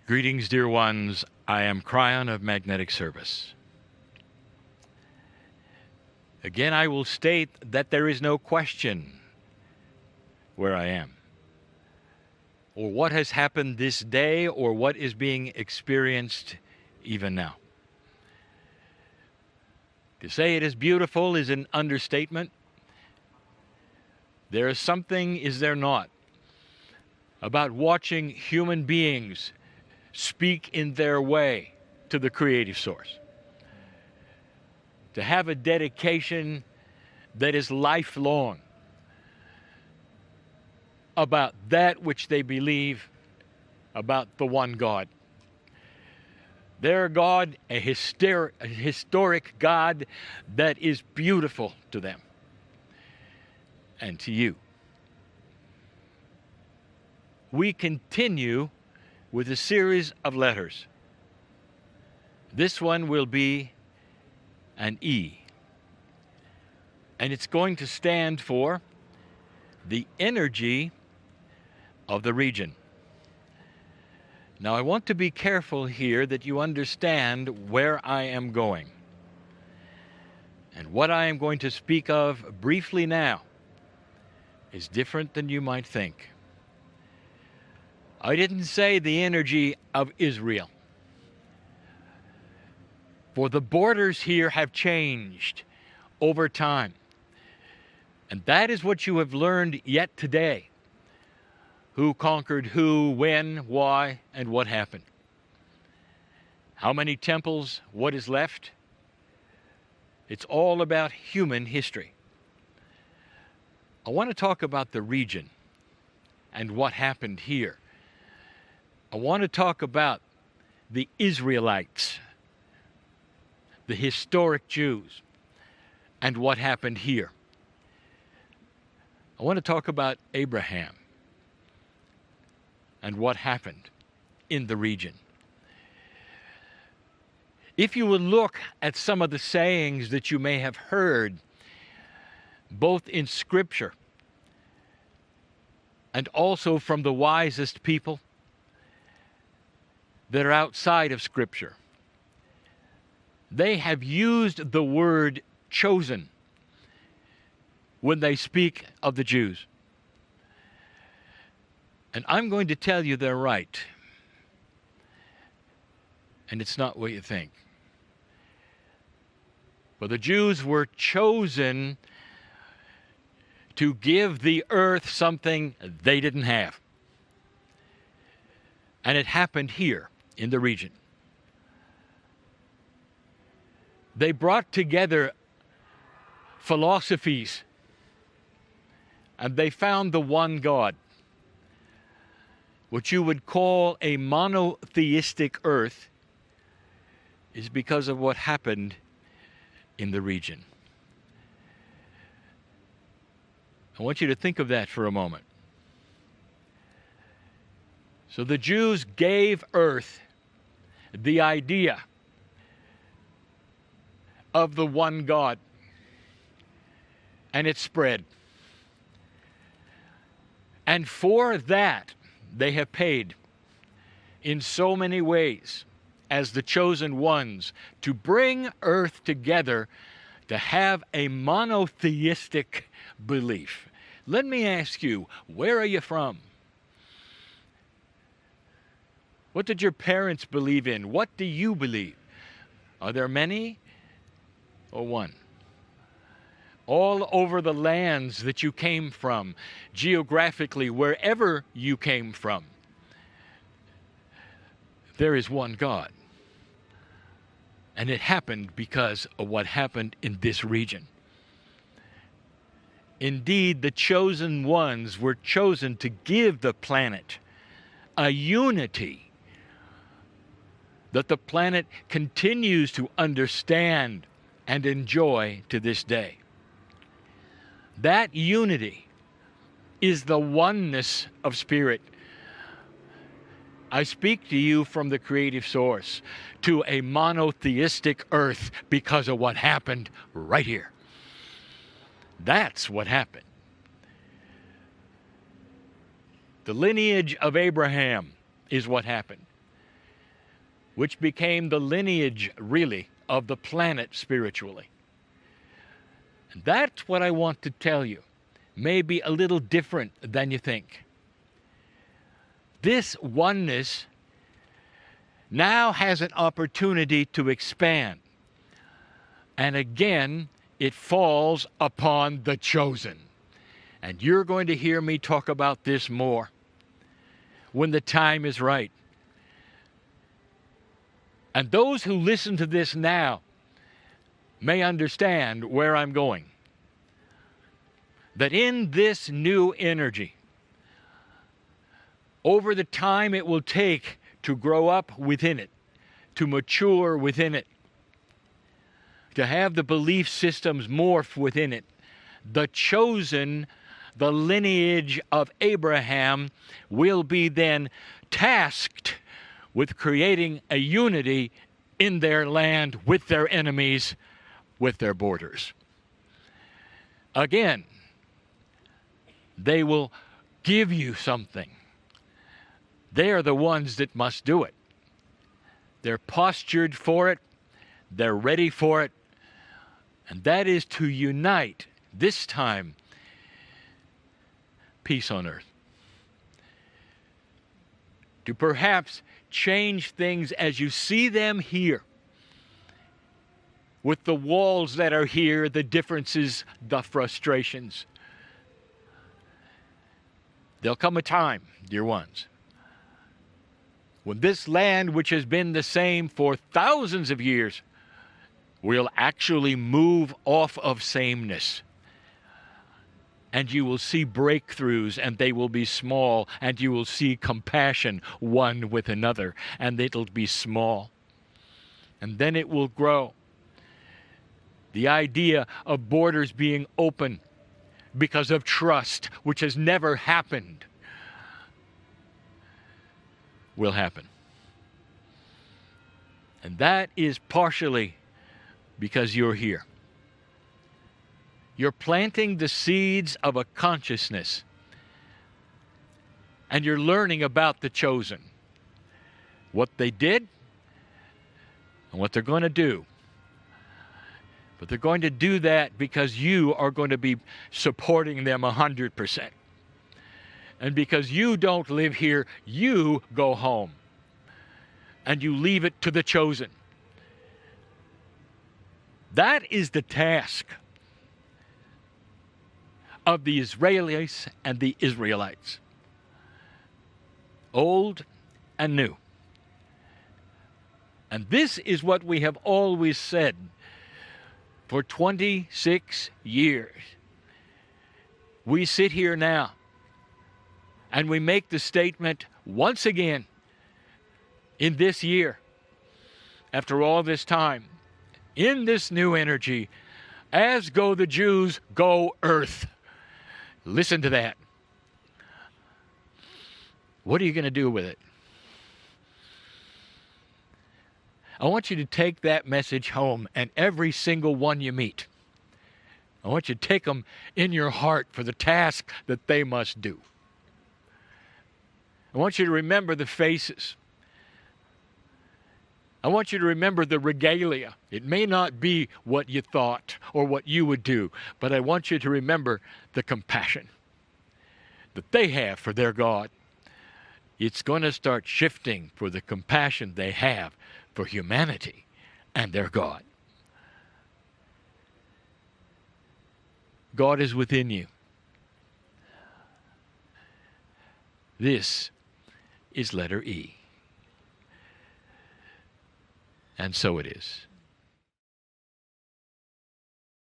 Greetings, dear ones. I am Kryon of Magnetic Service. Again, I will state that there is no question where I am, or what has happened this day, or what is being experienced even now. To say it is beautiful is an understatement. There is something, is there not, about watching human beings speak in their way to the creative source. To have a dedication that is lifelong about that which they believe about the one God. Their God, a historic God that is beautiful to them and to you. We continue with a series of letters. This one will be an E, and it's going to stand for the energy of the region. Now, I want to be careful here that you understand where I am going. And what I am going to speak of briefly now is different than you might think. I didn't say the energy of Israel, for the borders here have changed over time. And that is what you have learned yet today. Who conquered who, when, why, and what happened. How many temples, what is left? It's all about human history. I want to talk about the region and what happened here. I want to talk about the Israelites, the historic Jews, and what happened here. I want to talk about Abraham and what happened in the region. If you will look at some of the sayings that you may have heard, both in Scripture and also from the wisest people that are outside of Scripture, they have used the word chosen when they speak of the Jews. And I'm going to tell you they're right. And it's not what you think. For the Jews were chosen to give the earth something they didn't have. And it happened here in the region. They brought together philosophies, and they found the one God. What you would call a monotheistic earth is because of what happened in the region. I want you to think of that for a moment. So the Jews gave earth the idea of the one God, and it spread. And for that, they have paid in so many ways as the chosen ones to bring earth together to have a monotheistic belief. Let me ask you, where are you from? What did your parents believe in? What do you believe? Are there many or one? All over the lands that you came from, geographically, wherever you came from, there is one God. And it happened because of what happened in this region. Indeed, the chosen ones were chosen to give the planet a unity that the planet continues to understand and enjoy to this day. That unity is the oneness of spirit. I speak to you from the creative source, to a monotheistic earth because of what happened right here. That's what happened. The lineage of Abraham is what happened. which became the lineage, really, of the planet spiritually. And that's what I want to tell you. Maybe a little different than you think. This oneness now has an opportunity to expand. And again, it falls upon the chosen. And you're going to hear me talk about this more when the time is right. And those who listen to this now may understand where I'm going. That in this new energy, over the time it will take to grow up within it, to mature within it, to have the belief systems morph within it, the chosen, the lineage of Abraham, will be then tasked with creating a unity in their land with their enemies, with their borders. Again, they will give you something. They are the ones that must do it. They're postured for it. They're ready for it. And that is to unite, this time, peace on earth. To perhaps change things as you see them here, with the walls that are here, the differences, the frustrations. There'll come a time, dear ones, when this land, which has been the same for thousands of years, will actually move off of sameness. And you will see breakthroughs, and they will be small, and you will see compassion one with another, and it'll be small. And then it will grow. The idea of borders being open because of trust, which has never happened, will happen. And that is partially because you're here. You're planting the seeds of a consciousness, and you're learning about the chosen, what they did and what they're going to do. But they're going to do that because you are going to be supporting them 100%. And because you don't live here, you go home. And you leave it to the chosen. That is the task of the Israelis and the Israelites. Old and new. And this is what we have always said for 26 years. We sit here now and we make the statement once again in this year, after all this time, in this new energy, as go the Jews, go earth. Listen to that. What are you going to do with it? I want you to take that message home, and every single one you meet, I want you to take them in your heart for the task that they must do. I want you to remember the faces. I want you to remember the regalia. It may not be what you thought or what you would do, but I want you to remember the compassion that they have for their God. It's going to start shifting for the compassion they have for humanity and their God. God is within you. This is letter E. And so it is.